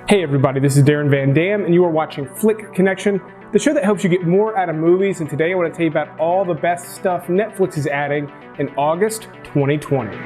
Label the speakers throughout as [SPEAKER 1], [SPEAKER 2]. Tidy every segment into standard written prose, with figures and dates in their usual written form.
[SPEAKER 1] Hey everybody, this is Darren Van Dam and you are watching Flick Connection, the show that helps you get more out of movies, and today I want to tell you about all the best stuff Netflix is adding in August 2020.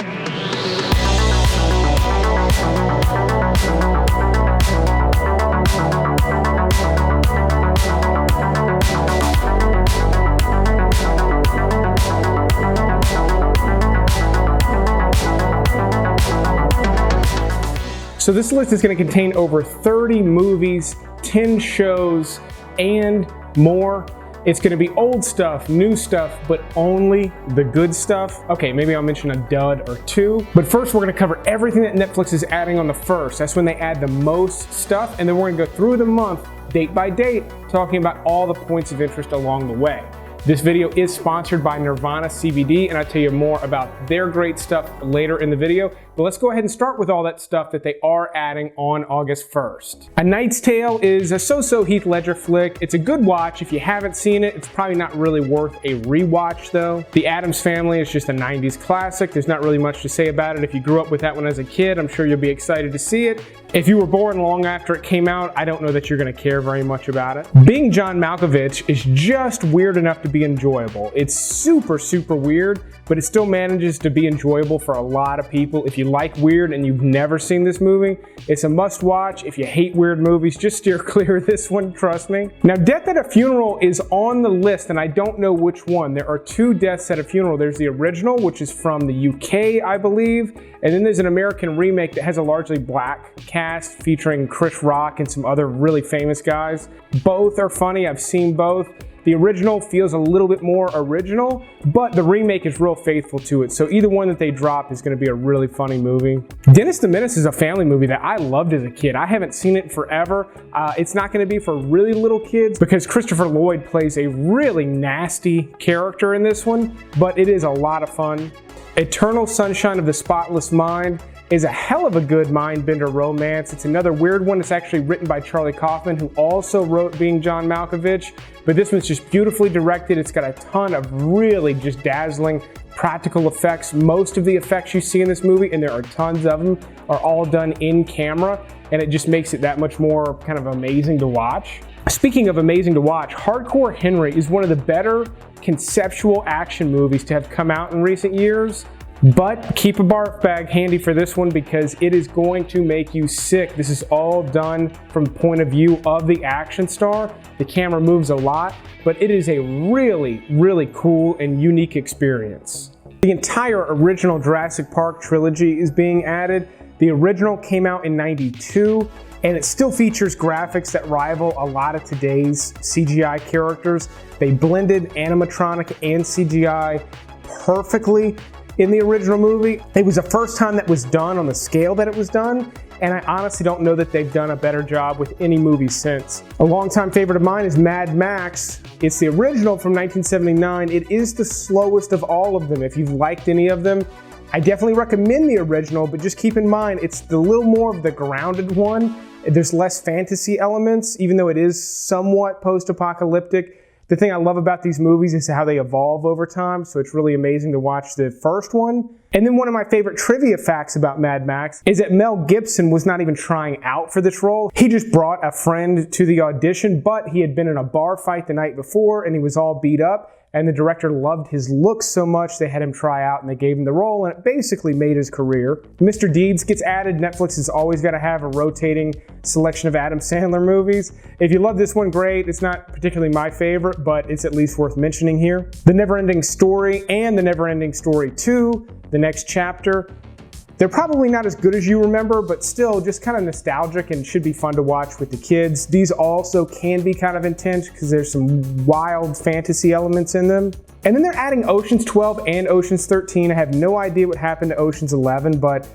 [SPEAKER 1] So this list is going to contain over 30 movies, 10 shows, and more. It's going to be old stuff, new stuff, but only the good stuff. Okay, maybe I'll mention a dud or two. But first, we're going to cover everything that Netflix is adding on the 1st. That's when they add the most stuff, and then we're going to go through the month, date by date, talking about all the points of interest along the way. This video is sponsored by Nirvana CBD, and I'll tell you more about their great stuff later in the video. But let's go ahead and start with all that stuff that they are adding on August 1st. A Knight's Tale is a so-so Heath Ledger flick. It's a good watch. If you haven't seen it, it's probably not really worth a rewatch though. The Addams Family is just a 90s classic. There's not really much to say about it. If you grew up with that one as a kid, I'm sure you'll be excited to see it. If you were born long after it came out, I don't know that you're going to care very much about it. Being John Malkovich is just weird enough to be enjoyable. It's super weird, but it still manages to be enjoyable for a lot of people. If you like weird and you've never seen this movie, it's a must watch. If you hate weird movies, just steer clear of this one, trust me. Now, Death at a Funeral is on the list, and I don't know which one. There are two Deaths at a Funeral. There's the original, which is from the UK, I believe, and then there's an American remake that has a largely black cast featuring Chris Rock and some other really famous guys. Both are funny. I've seen both. The original feels a little bit more original, but the remake is real faithful to it. So either one that they drop is going to be a really funny movie. Dennis the Menace is a family movie that I loved as a kid. I haven't seen it forever. It's not going to be for really little kids because Christopher Lloyd plays a really nasty character in this one, but it is a lot of fun. Eternal Sunshine of the Spotless Mind is a hell of a good mind-bender romance. It's another weird one. It's actually written by Charlie Kaufman, who also wrote Being John Malkovich, but this one's just beautifully directed. It's got a ton of really just dazzling practical effects. Most of the effects you see in this movie, and there are tons of them, are all done in camera, and it just makes it that much more kind of amazing to watch. Speaking of amazing to watch, Hardcore Henry is one of the better conceptual action movies to have come out in recent years. But keep a barf bag handy for this one because it is going to make you sick. This is all done from the point of view of the action star. The camera moves a lot, but it is a really cool and unique experience. The entire original Jurassic Park trilogy is being added. The original came out in '92, and it still features graphics that rival a lot of today's CGI characters. They blended animatronic and CGI perfectly in the original movie. It was the first time that was done on the scale that it was done, and I honestly don't know that they've done a better job with any movie since. A longtime favorite of mine is Mad Max. It's the original from 1979. It is the slowest of all of them. If you've liked any of them, I definitely recommend the original, but just keep in mind, it's the little more of the grounded one. There's less fantasy elements, even though it is somewhat post-apocalyptic. The thing I love about these movies is how they evolve over time, so it's really amazing to watch the first one. And then one of my favorite trivia facts about Mad Max is that Mel Gibson was not even trying out for this role. He just brought a friend to the audition, but he had been in a bar fight the night before and he was all beat up. And the director loved his looks so much they had him try out and they gave him the role, and it basically made his career. Mr. Deeds gets added. Netflix has always got to have a rotating selection of Adam Sandler movies. If you love this one, great. It's not particularly my favorite, but it's at least worth mentioning here. The Neverending Story and The Neverending Story 2, The Next Chapter. They're probably not as good as you remember, but still just kind of nostalgic and should be fun to watch with the kids. These also can be kind of intense because there's some wild fantasy elements in them. And then they're adding Ocean's 12 and Ocean's 13. I have no idea what happened to Ocean's 11, but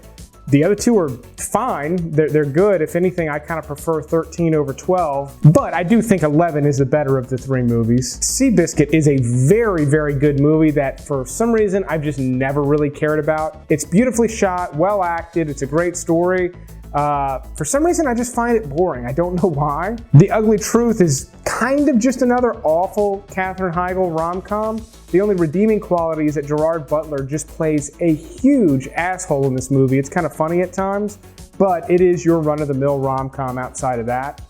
[SPEAKER 1] the other two are fine. They're good. If anything, I kind of prefer 13 over 12, but I do think 11 is the better of the three movies. Seabiscuit is a very good movie that for some reason I've just never really cared about. It's beautifully shot, well acted, it's a great story. For some reason, I just find it boring. I don't know why. The Ugly Truth is kind of just another awful Katherine Heigl rom-com. The only redeeming quality is that Gerard Butler just plays a huge asshole in this movie. It's kind of funny at times, but it is your run-of-the-mill rom-com outside of that.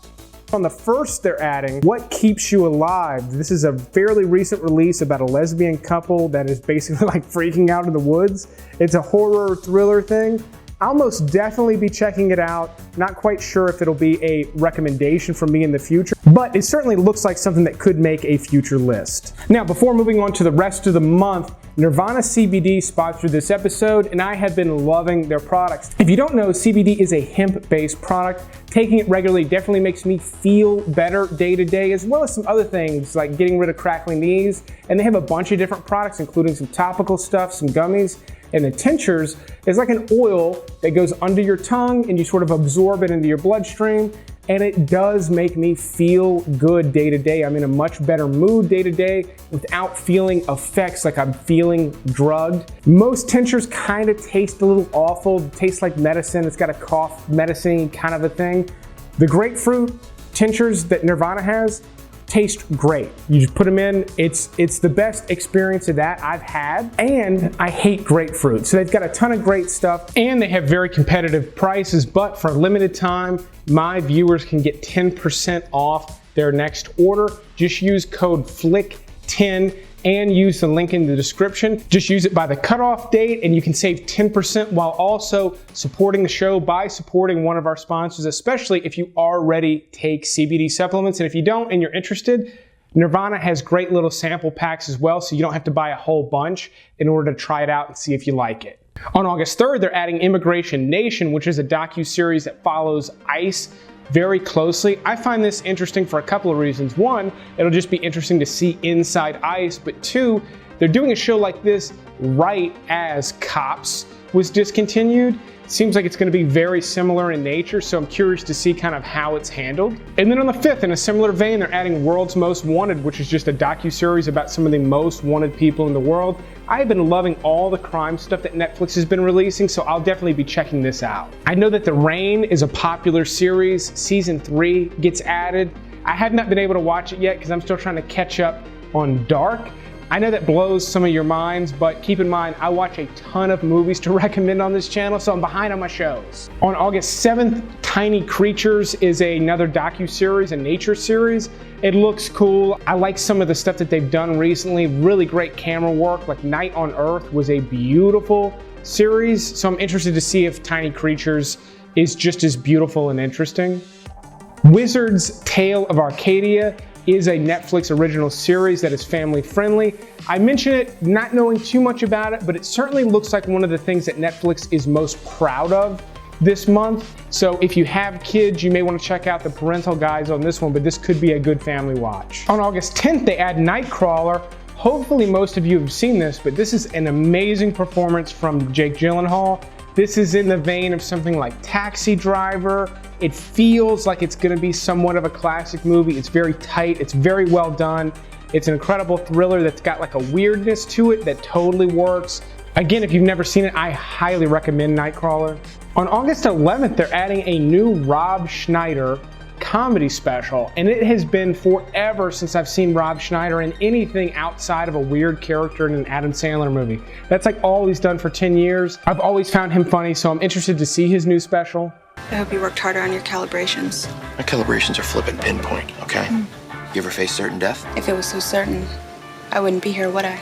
[SPEAKER 1] On the first, they're adding What Keeps You Alive. This is a fairly recent release about a lesbian couple that is basically like freaking out in the woods. It's a horror thriller thing. I'll most definitely be checking it out. Not quite sure if it'll be a recommendation from me in the future, but it certainly looks like something that could make a future list. Now, before moving on to the rest of the month, Nirvana CBD sponsored this episode, and I have been loving their products. If you don't know, CBD is a hemp-based product. Taking it regularly definitely makes me feel better day to day, as well as some other things like getting rid of crackling knees. And they have a bunch of different products, including some topical stuff, some gummies, and the tinctures is like an oil that goes under your tongue and you sort of absorb it into your bloodstream. And it does make me feel good day to day. I'm in a much better mood day to day without feeling effects like I'm feeling drugged. Most tinctures kind of taste a little awful. It tastes like medicine. It's got a cough medicine kind of a thing. The grapefruit tinctures that Nirvana has taste great. You just put them in, it's the best experience of that I've had, and I hate grapefruit. So they've got a ton of great stuff, and they have very competitive prices, but for a limited time, my viewers can get 10% off their next order. Just use code FLICK10 and use the link in the description. Just use it by the cutoff date and you can save 10% while also supporting the show by supporting one of our sponsors, especially if you already take CBD supplements. And if you don't and you're interested, Nirvana has great little sample packs as well, so you don't have to buy a whole bunch in order to try it out and see if you like it. On August 3rd, they're adding Immigration Nation, which is a docu-series that follows ICE very closely. I find this interesting for a couple of reasons. One, it'll just be interesting to see inside ICE, but two, they're doing a show like this right as Cops was discontinued. Seems like it's going to be very similar in nature, so I'm curious to see kind of how it's handled. And then on the 5th, in a similar vein, they're adding World's Most Wanted, which is just a docu-series about some of the most wanted people in the world. I've been loving all the crime stuff that Netflix has been releasing, so I'll definitely be checking this out. I know that The Rain is a popular series. Season 3 gets added. I have not been able to watch it yet because I'm still trying to catch up on Dark. I know that blows some of your minds, but keep in mind, I watch a ton of movies to recommend on this channel, so I'm behind on my shows. On August 7th, Tiny Creatures is another docu-series, a nature series. It looks cool. I like some of the stuff that they've done recently. Really great camera work, like Night on Earth was a beautiful series, so I'm interested to see if Tiny Creatures is just as beautiful and interesting. Wizard's Tale of Arcadia is a Netflix original series that is family friendly. I mention it not knowing too much about it, but it certainly looks like one of the things that Netflix is most proud of this month. So if you have kids, you may want to check out the parental guides on this one, but this could be a good family watch. On August 10th, they add Nightcrawler. Hopefully most of you have seen this, but this is an amazing performance from Jake Gyllenhaal. This is in the vein of something like Taxi Driver. It feels like it's gonna be somewhat of a classic movie. It's very tight, it's very well done. It's an incredible thriller that's got like a weirdness to it that totally works. Again, if you've never seen it, I highly recommend Nightcrawler. On August 11th, they're adding a new Rob Schneider comedy special, and it has been forever since I've seen Rob Schneider in anything outside of a weird character in an Adam Sandler movie. That's like all he's done for 10 years. I've always found him funny, so I'm interested to see his new special.
[SPEAKER 2] I hope you worked harder on your calibrations.
[SPEAKER 3] My calibrations are flipping pinpoint, okay? You ever face certain death?
[SPEAKER 2] If it was so certain, I wouldn't be here, would I?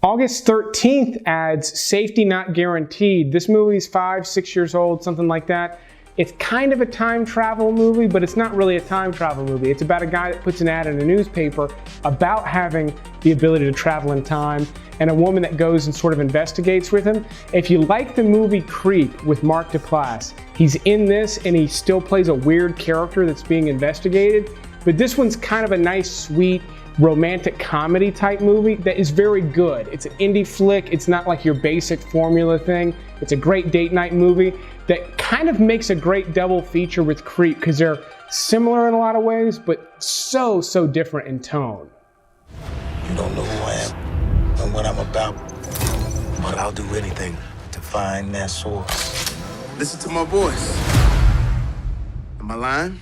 [SPEAKER 1] August 13th adds Safety Not Guaranteed. This movie's 5-6 years old, something like that. It's kind of a time travel movie, but it's not really a time travel movie. It's about a guy that puts an ad in a newspaper about having the ability to travel in time, and a woman that goes and sort of investigates with him. If you like the movie Creep with Mark Duplass, he's in this and he still plays a weird character that's being investigated. But this one's kind of a nice, sweet, romantic comedy type movie that is very good. It's an indie flick. It's not like your basic formula thing. It's a great date night movie that kind of makes a great double feature with Creep because they're similar in a lot of ways, but so different in tone.
[SPEAKER 4] You don't know who I am and what I'm about, but I'll do anything to find that source.
[SPEAKER 5] Listen to my voice. Am I lying?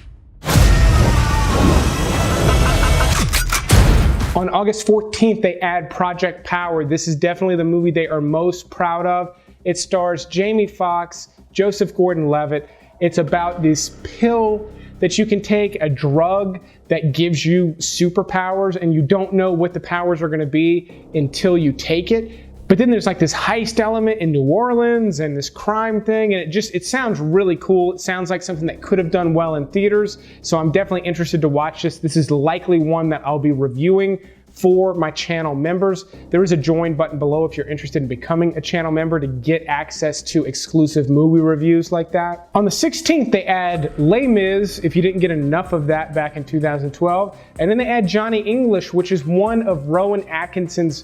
[SPEAKER 1] On August 14th, they add Project Power. This is definitely the movie they are most proud of. It stars Jamie Foxx, Joseph Gordon-Levitt. It's about this pill that you can take, a drug that gives you superpowers, and you don't know what the powers are gonna be until you take it. But then there's like this heist element in New Orleans and this crime thing, and it sounds really cool. It sounds like something that could have done well in theaters, so I'm definitely interested to watch this. This is likely one that I'll be reviewing for my channel members. There is a join button below if you're interested in becoming a channel member to get access to exclusive movie reviews like that. On the 16th, they add Les Mis, if you didn't get enough of that back in 2012. And then they add Johnny English, which is one of Rowan Atkinson's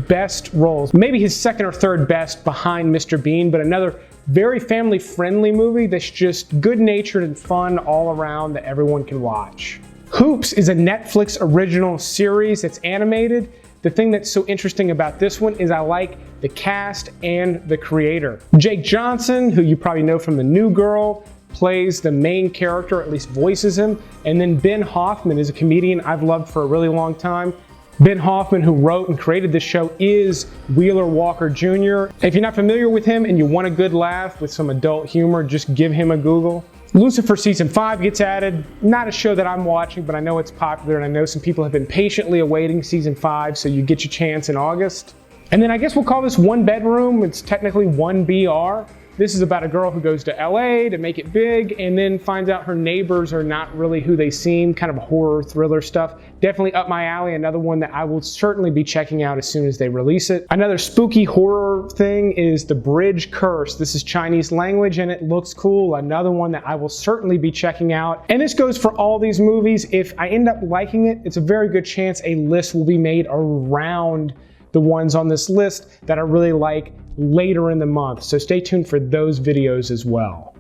[SPEAKER 1] best roles. Maybe his second or third best behind Mr. Bean, but another very family-friendly movie that's just good-natured and fun all around that everyone can watch. Hoops is a Netflix original series that's animated. The thing that's so interesting about this one is I like the cast and the creator. Jake Johnson, who you probably know from The New Girl, plays the main character, at least voices him. And then Ben Hoffman is a comedian I've loved for a really long time. Ben Hoffman, who wrote and created this show, is Wheeler Walker Jr. If you're not familiar with him and you want a good laugh with some adult humor, just give him a Google. Lucifer Season 5 gets added. Not a show that I'm watching, but I know it's popular, and I know some people have been patiently awaiting Season 5, so you get your chance in August. And then I guess we'll call this One Bedroom. It's technically 1BR. This is about a girl who goes to LA to make it big and then finds out her neighbors are not really who they seem, kind of horror thriller stuff. Definitely up my alley, another one that I will certainly be checking out as soon as they release it. Another spooky horror thing is The Bridge Curse. This is Chinese language and it looks cool. Another one that I will certainly be checking out. And this goes for all these movies. If I end up liking it, it's a very good chance a list will be made around the ones on this list that I really like later in the month. So stay tuned for those videos as well.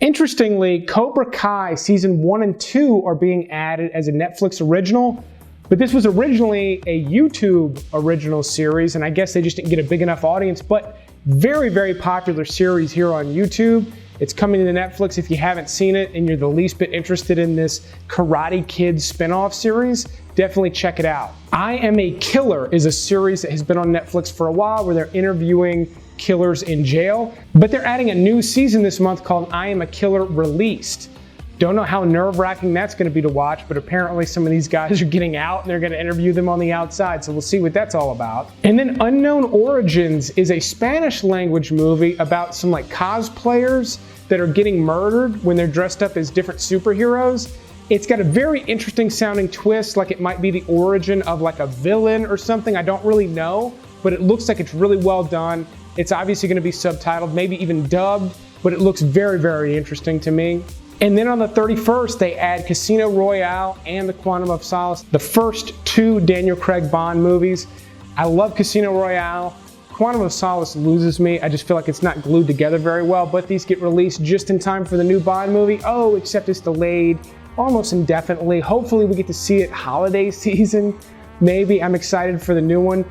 [SPEAKER 1] Interestingly, Cobra Kai Season 1 and 2 are being added as a Netflix original, but this was originally a YouTube original series, and I guess they just didn't get a big enough audience, but very, very popular series here on YouTube. It's coming to Netflix. If you haven't seen it and you're the least bit interested in this Karate Kid spinoff series, definitely check it out. I Am a Killer is a series that has been on Netflix for a while where they're interviewing killers in jail, but they're adding a new season this month called I Am a Killer Released. Don't know how nerve-wracking that's going to be to watch, but apparently some of these guys are getting out and they're going to interview them on the outside, so we'll see what that's all about. And then Unknown Origins is a Spanish language movie about some like cosplayers that are getting murdered when they're dressed up as different superheroes. It's got a very interesting sounding twist, like it might be the origin of like a villain or something. I don't really know, but it looks like it's really well done. It's obviously going to be subtitled, maybe even dubbed, but it looks very, very interesting to me. And then on the 31st, they add Casino Royale and The Quantum of Solace, the first two Daniel Craig Bond movies. I love Casino Royale. Quantum of Solace loses me. I just feel like it's not glued together very well, but these get released just in time for the new Bond movie. Oh, except it's delayed almost indefinitely. Hopefully we get to see it holiday season. Maybe. I'm excited for the new one.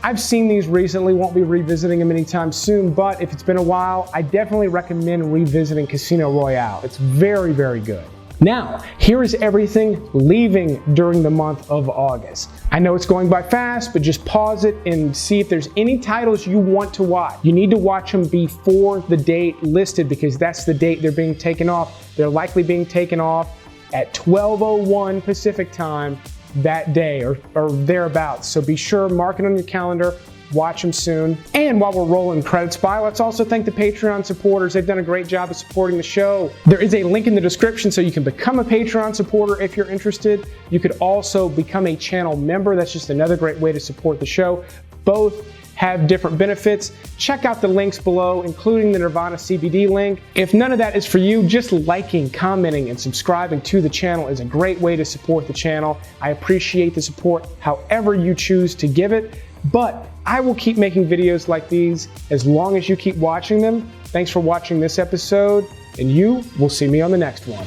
[SPEAKER 1] I've seen these recently, won't be revisiting them anytime soon, but if it's been a while, I definitely recommend revisiting Casino Royale. It's very, very good. Now, here is everything leaving during the month of August. I know it's going by fast, but just pause it and see if there's any titles you want to watch. You need to watch them before the date listed because that's the date they're being taken off. They're likely being taken off at 12:01 Pacific time that day or thereabouts. So be sure, mark it on your calendar, watch them soon. And while we're rolling credits by, let's also thank the Patreon supporters. They've done a great job of supporting the show. There is a link in the description so you can become a Patreon supporter if you're interested. You could also become a channel member. That's just another great way to support the show. Both have different benefits. Check out the links below, including the Nirvana CBD link. If none of that is for you, just liking, commenting, and subscribing to the channel is a great way to support the channel. I appreciate the support however you choose to give it, but I will keep making videos like these as long as you keep watching them. Thanks for watching this episode, and you will see me on the next one.